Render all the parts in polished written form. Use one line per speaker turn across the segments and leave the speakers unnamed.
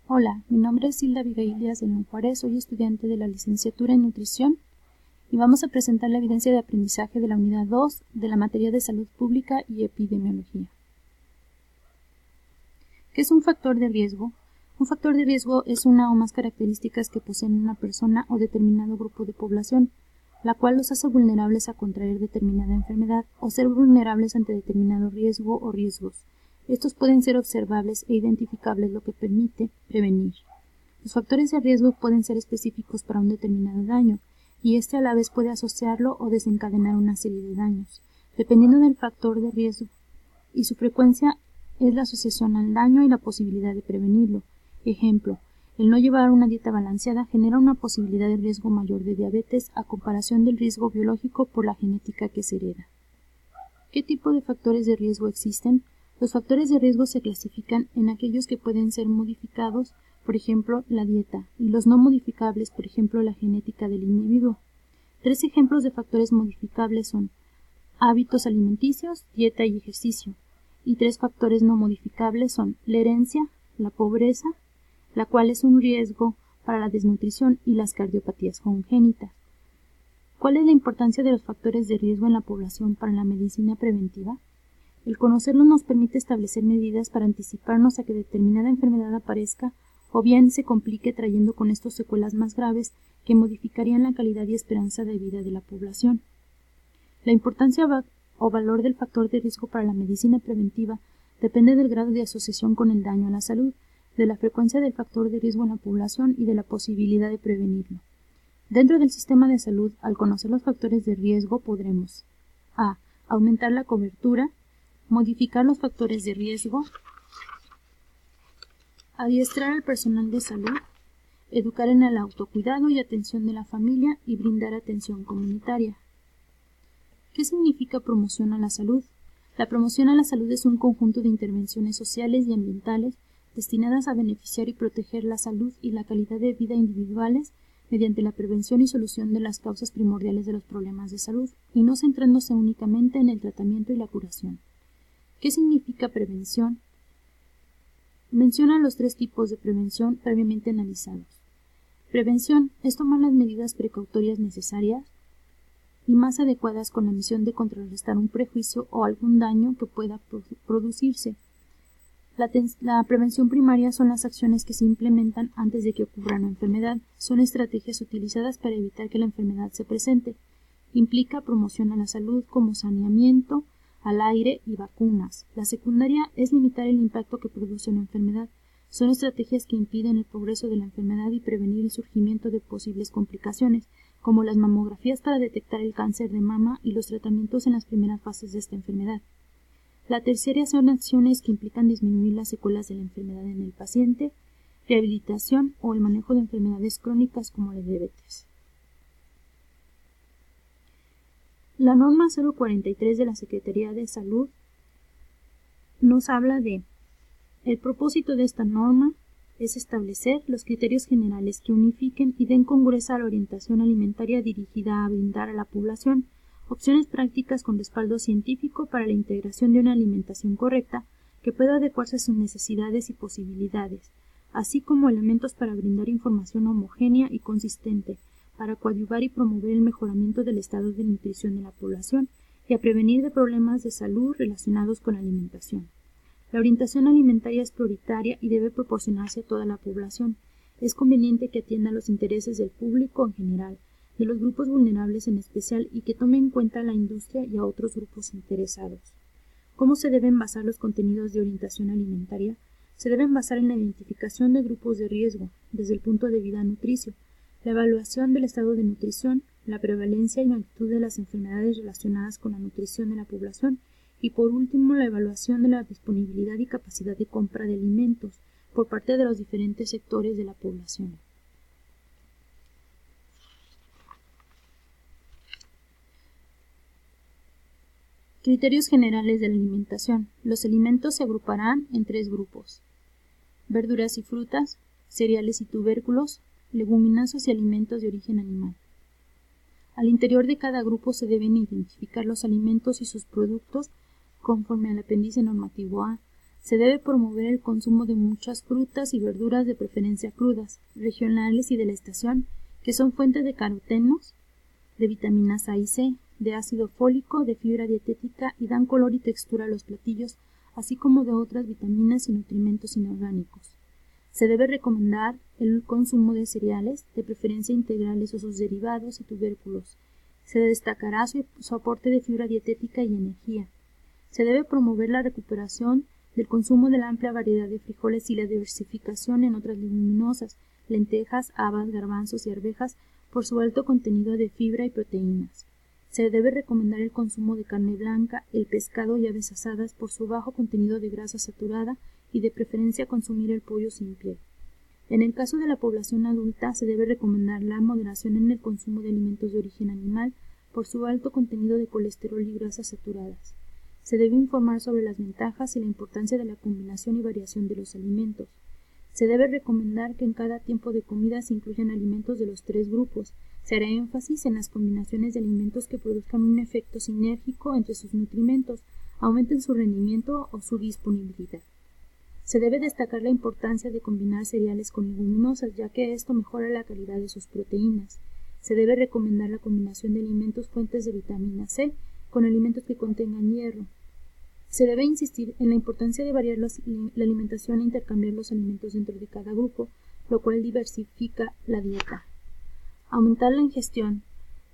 Hola, mi nombre es Hilda Abigail Díaz de León Juárez, soy estudiante de la licenciatura en Nutrición y vamos a presentar la evidencia de aprendizaje de la unidad 2 de la materia de Salud Pública y Epidemiología. ¿Qué es un factor de riesgo? Un factor de riesgo es una o más características que poseen una persona o determinado grupo de población, la cual los hace vulnerables a contraer determinada enfermedad o ser vulnerables ante determinado riesgo o riesgos. Estos pueden ser observables e identificables, lo que permite prevenir. Los factores de riesgo pueden ser específicos para un determinado daño, y este a la vez puede asociarlo o desencadenar una serie de daños. Dependiendo del factor de riesgo y su frecuencia es la asociación al daño y la posibilidad de prevenirlo. Ejemplo, el no llevar una dieta balanceada genera una posibilidad de riesgo mayor de diabetes a comparación del riesgo biológico por la genética que se hereda. ¿Qué tipo de factores de riesgo existen? Los factores de riesgo se clasifican en aquellos que pueden ser modificados, por ejemplo, la dieta, y los no modificables, por ejemplo, la genética del individuo. 3 ejemplos de factores modificables son hábitos alimenticios, dieta y ejercicio, y 3 factores no modificables son la herencia, la pobreza, la cual es un riesgo para la desnutrición, y las cardiopatías congénitas. ¿Cuál es la importancia de los factores de riesgo en la población para la medicina preventiva? El conocerlos nos permite establecer medidas para anticiparnos a que determinada enfermedad aparezca o bien se complique trayendo con esto secuelas más graves que modificarían la calidad y esperanza de vida de la población. La importancia o valor del factor de riesgo para la medicina preventiva depende del grado de asociación con el daño a la salud, de la frecuencia del factor de riesgo en la población y de la posibilidad de prevenirlo. Dentro del sistema de salud, al conocer los factores de riesgo, podremos a. Aumentar la cobertura, modificar los factores de riesgo, adiestrar al personal de salud, educar en el autocuidado y atención de la familia y brindar atención comunitaria. ¿Qué significa promoción a la salud? La promoción a la salud es un conjunto de intervenciones sociales y ambientales destinadas a beneficiar y proteger la salud y la calidad de vida individuales mediante la prevención y solución de las causas primordiales de los problemas de salud, y no centrándose únicamente en el tratamiento y la curación. ¿Qué significa prevención? Menciona los 3 tipos de prevención previamente analizados. Prevención es tomar las medidas precautorias necesarias y más adecuadas con la misión de contrarrestar un prejuicio o algún daño que pueda producirse. La prevención primaria son las acciones que se implementan antes de que ocurra una enfermedad. Son estrategias utilizadas para evitar que la enfermedad se presente. Implica promoción a la salud como saneamiento al aire y vacunas. La secundaria es limitar el impacto que produce una enfermedad. Son estrategias que impiden el progreso de la enfermedad y prevenir el surgimiento de posibles complicaciones, como las mamografías para detectar el cáncer de mama y los tratamientos en las primeras fases de esta enfermedad. La terciaria son acciones que implican disminuir las secuelas de la enfermedad en el paciente, rehabilitación o el manejo de enfermedades crónicas como la diabetes. La norma 043 de la Secretaría de Salud nos habla de: el propósito de esta norma es establecer los criterios generales que unifiquen y den congruencia a la orientación alimentaria dirigida a brindar a la población opciones prácticas con respaldo científico para la integración de una alimentación correcta que pueda adecuarse a sus necesidades y posibilidades, así como elementos para brindar información homogénea y consistente, para coadyuvar y promover el mejoramiento del estado de nutrición de la población y a prevenir de problemas de salud relacionados con la alimentación. La orientación alimentaria es prioritaria y debe proporcionarse a toda la población. Es conveniente que atienda los intereses del público en general, de los grupos vulnerables en especial, y que tome en cuenta a la industria y a otros grupos interesados. ¿Cómo se deben basar los contenidos de orientación alimentaria? Se deben basar en la identificación de grupos de riesgo, desde el punto de vista nutricio, la evaluación del estado de nutrición, la prevalencia y magnitud de las enfermedades relacionadas con la nutrición de la población, y por último la evaluación de la disponibilidad y capacidad de compra de alimentos por parte de los diferentes sectores de la población. Criterios generales de la alimentación. Los alimentos se agruparán en 3 grupos: verduras y frutas, cereales y tubérculos, leguminosas y alimentos de origen animal. Al interior de cada grupo se deben identificar los alimentos y sus productos conforme al apéndice normativo A. Se debe promover el consumo de muchas frutas y verduras, de preferencia crudas, regionales y de la estación, que son fuentes de carotenos, de vitaminas A y C, de ácido fólico, de fibra dietética y dan color y textura a los platillos, así como de otras vitaminas y nutrimentos inorgánicos. Se debe recomendar el consumo de cereales, de preferencia integrales o sus derivados y tubérculos. Se destacará su aporte de fibra dietética y energía. Se debe promover la recuperación del consumo de la amplia variedad de frijoles y la diversificación en otras leguminosas, lentejas, habas, garbanzos y arvejas por su alto contenido de fibra y proteínas. Se debe recomendar el consumo de carne blanca, el pescado y aves asadas por su bajo contenido de grasa saturada y de preferencia consumir el pollo sin piel. En el caso de la población adulta se debe recomendar la moderación en el consumo de alimentos de origen animal por su alto contenido de colesterol y grasas saturadas. Se debe informar sobre las ventajas y la importancia de la combinación y variación de los alimentos. Se debe recomendar que en cada tiempo de comida se incluyan alimentos de los 3 grupos. Se hará énfasis en las combinaciones de alimentos que produzcan un efecto sinérgico entre sus nutrimentos, aumenten su rendimiento o su disponibilidad. Se debe destacar la importancia de combinar cereales con leguminosas, ya que esto mejora la calidad de sus proteínas. Se debe recomendar la combinación de alimentos fuentes de vitamina C con alimentos que contengan hierro. Se debe insistir en la importancia de variar la alimentación e intercambiar los alimentos dentro de cada grupo, lo cual diversifica la dieta. Aumentar la ingestión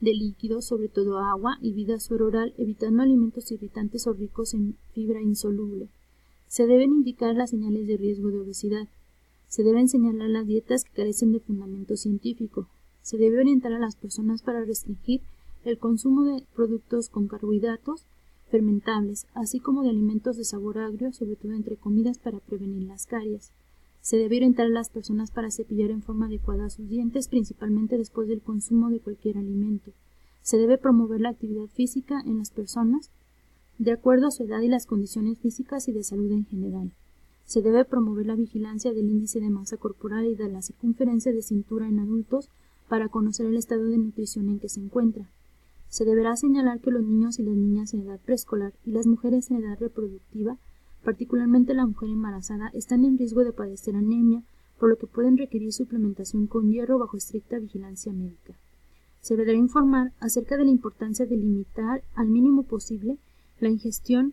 de líquidos, sobre todo agua, y vida sueroral, evitando alimentos irritantes o ricos en fibra insoluble. Se deben indicar las señales de riesgo de obesidad. Se deben señalar las dietas que carecen de fundamento científico. Se debe orientar a las personas para restringir el consumo de productos con carbohidratos fermentables, así como de alimentos de sabor agrio, sobre todo entre comidas, para prevenir las caries. Se debe orientar a las personas para cepillar en forma adecuada sus dientes, principalmente después del consumo de cualquier alimento. Se debe promover la actividad física en las personas de acuerdo a su edad y las condiciones físicas y de salud en general. Se debe promover la vigilancia del índice de masa corporal y de la circunferencia de cintura en adultos para conocer el estado de nutrición en que se encuentra. Se deberá señalar que los niños y las niñas en edad preescolar y las mujeres en edad reproductiva, particularmente la mujer embarazada, están en riesgo de padecer anemia, por lo que pueden requerir suplementación con hierro bajo estricta vigilancia médica. Se deberá informar acerca de la importancia de limitar al mínimo posible la ingestión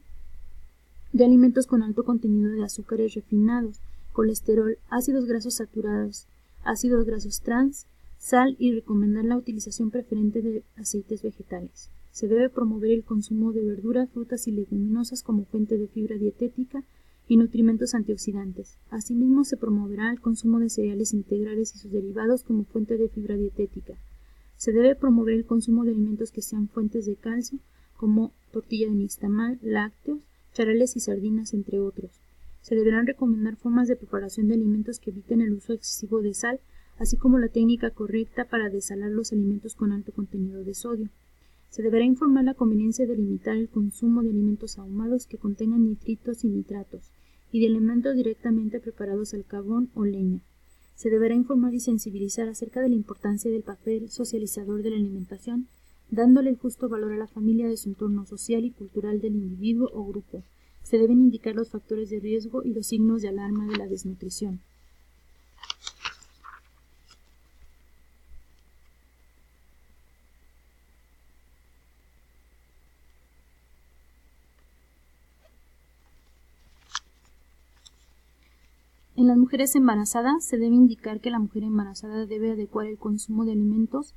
de alimentos con alto contenido de azúcares refinados, colesterol, ácidos grasos saturados, ácidos grasos trans, sal y recomendar la utilización preferente de aceites vegetales. Se debe promover el consumo de verduras, frutas y leguminosas como fuente de fibra dietética y nutrimentos antioxidantes. Asimismo, se promoverá el consumo de cereales integrales y sus derivados como fuente de fibra dietética. Se debe promover el consumo de alimentos que sean fuentes de calcio, como tortilla de nixtamal, lácteos, charales y sardinas, entre otros. Se deberán recomendar formas de preparación de alimentos que eviten el uso excesivo de sal, así como la técnica correcta para desalar los alimentos con alto contenido de sodio. Se deberá informar la conveniencia de limitar el consumo de alimentos ahumados que contengan nitritos y nitratos, y de alimentos directamente preparados al carbón o leña. Se deberá informar y sensibilizar acerca de la importancia del papel socializador de la alimentación, dándole el justo valor a la familia de su entorno social y cultural del individuo o grupo. Se deben indicar los factores de riesgo y los signos de alarma de la desnutrición. En las mujeres embarazadas se debe indicar que la mujer embarazada debe adecuar el consumo de alimentos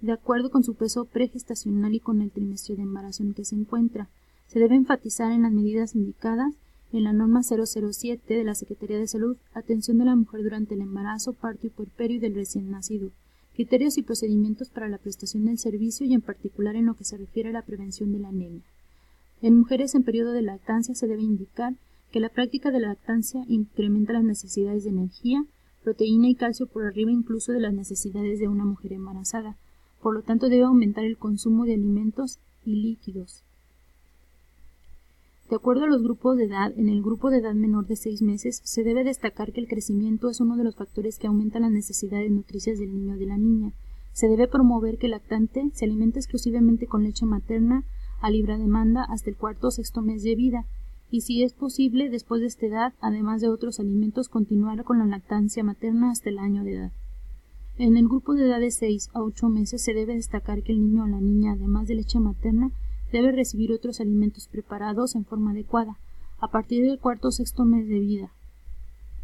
de acuerdo con su peso pregestacional y con el trimestre de embarazo en que se encuentra. Se debe enfatizar en las medidas indicadas en la norma 007 de la Secretaría de Salud, atención de la mujer durante el embarazo, parto y puerperio y del recién nacido, criterios y procedimientos para la prestación del servicio y en particular en lo que se refiere a la prevención de la anemia. En mujeres en periodo de lactancia se debe indicar que la práctica de la lactancia incrementa las necesidades de energía, proteína y calcio por arriba incluso de las necesidades de una mujer embarazada. Por lo tanto, debe aumentar el consumo de alimentos y líquidos. De acuerdo a los grupos de edad, en el grupo de edad menor de 6 meses, se debe destacar que el crecimiento es uno de los factores que aumentan las necesidades nutricias del niño o de la niña. Se debe promover que el lactante se alimente exclusivamente con leche materna a libre demanda hasta el 4º o 6º mes de vida, y si es posible, después de esta edad, además de otros alimentos, continuar con la lactancia materna hasta el año de edad. En el grupo de edad de 6 a 8 meses se debe destacar que el niño o la niña, además de leche materna, debe recibir otros alimentos preparados en forma adecuada, a partir del cuarto o sexto mes de vida.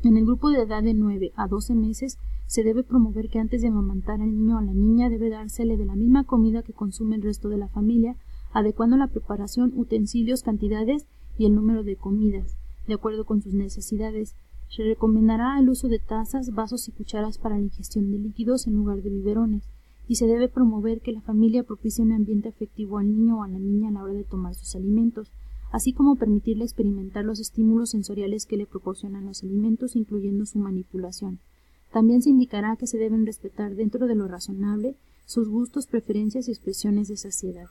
En el grupo de edad de 9 a 12 meses se debe promover que antes de amamantar al niño o a la niña debe dársele de la misma comida que consume el resto de la familia, adecuando la preparación, utensilios, cantidades y el número de comidas, de acuerdo con sus necesidades. Se recomendará el uso de tazas, vasos y cucharas para la ingestión de líquidos en lugar de biberones, y se debe promover que la familia propicie un ambiente afectivo al niño o a la niña a la hora de tomar sus alimentos, así como permitirle experimentar los estímulos sensoriales que le proporcionan los alimentos, incluyendo su manipulación. También se indicará que se deben respetar dentro de lo razonable sus gustos, preferencias y expresiones de saciedad.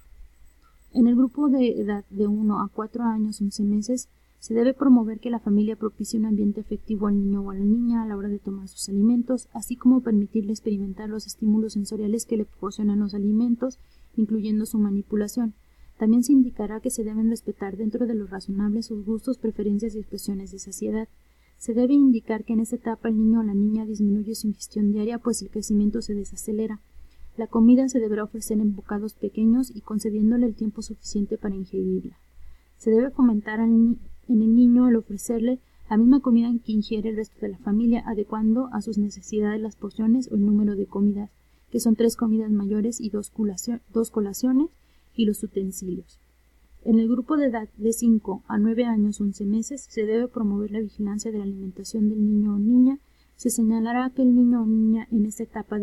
En el grupo de edad de 1 a 4 años 11 meses se debe promover que la familia propicie un ambiente afectivo al niño o a la niña a la hora de tomar sus alimentos, así como permitirle experimentar los estímulos sensoriales que le proporcionan los alimentos, incluyendo su manipulación. También se indicará que se deben respetar dentro de lo razonable sus gustos, preferencias y expresiones de saciedad. Se debe indicar que en esta etapa el niño o la niña disminuye su ingestión diaria, pues el crecimiento se desacelera. La comida se deberá ofrecer en bocados pequeños y concediéndole el tiempo suficiente para ingerirla. Se debe fomentar en el niño el ofrecerle la misma comida que ingiere el resto de la familia, adecuando a sus necesidades las porciones o el número de comidas, que son 3 comidas mayores y 2 colaciones, y los utensilios. En el grupo de edad de 5 a 9 años 11 meses se debe promover la vigilancia de la alimentación del niño o niña. Se señalará que el niño o niña en esta etapa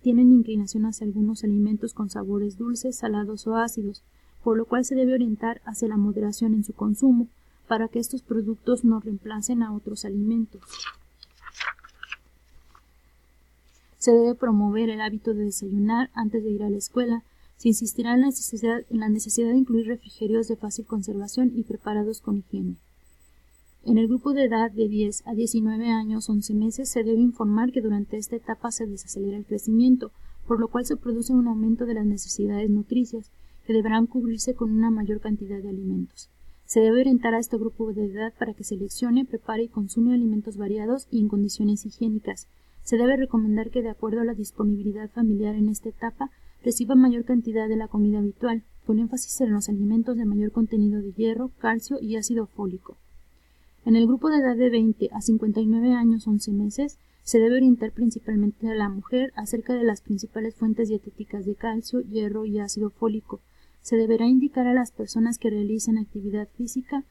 tienen inclinación hacia algunos alimentos con sabores dulces, salados o ácidos, por lo cual se debe orientar hacia la moderación en su consumo, para que estos productos no reemplacen a otros alimentos. Se debe promover el hábito de desayunar antes de ir a la escuela. Se insistirá en la necesidad de incluir refrigerios de fácil conservación y preparados con higiene. En el grupo de edad de 10 a 19 años 11 meses se debe informar que durante esta etapa se desacelera el crecimiento, por lo cual se produce un aumento de las necesidades nutricias, que deberán cubrirse con una mayor cantidad de alimentos. Se debe orientar a este grupo de edad para que seleccione, prepare y consuma alimentos variados y en condiciones higiénicas. Se debe recomendar que, de acuerdo a la disponibilidad familiar en esta etapa, reciba mayor cantidad de la comida habitual, con énfasis en los alimentos de mayor contenido de hierro, calcio y ácido fólico. En el grupo de edad de 20 a 59 años 11 meses, se debe orientar principalmente a la mujer acerca de las principales fuentes dietéticas de calcio, hierro y ácido fólico. Se deberá indicar a las personas que realizan actividad física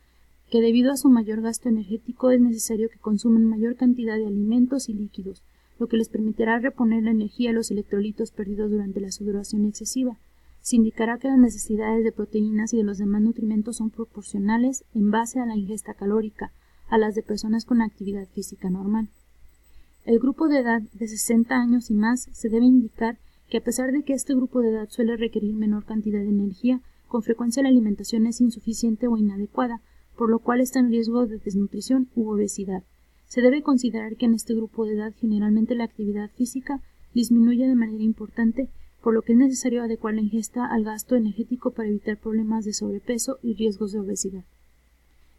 que debido a su mayor gasto energético es necesario que consuman mayor cantidad de alimentos y líquidos, lo que les permitirá reponer la energía a los electrolitos perdidos durante la sudoración excesiva. Se indicará que las necesidades de proteínas y de los demás nutrimentos son proporcionales en base a la ingesta calórica a las de personas con actividad física normal. El grupo de edad de 60 años y más se debe indicar que a pesar de que este grupo de edad suele requerir menor cantidad de energía, con frecuencia la alimentación es insuficiente o inadecuada, por lo cual está en riesgo de desnutrición u obesidad. Se debe considerar que en este grupo de edad generalmente la actividad física disminuye de manera importante, por lo que es necesario adecuar la ingesta al gasto energético para evitar problemas de sobrepeso y riesgos de obesidad.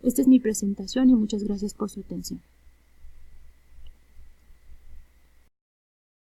Esta es mi presentación y muchas gracias por su atención.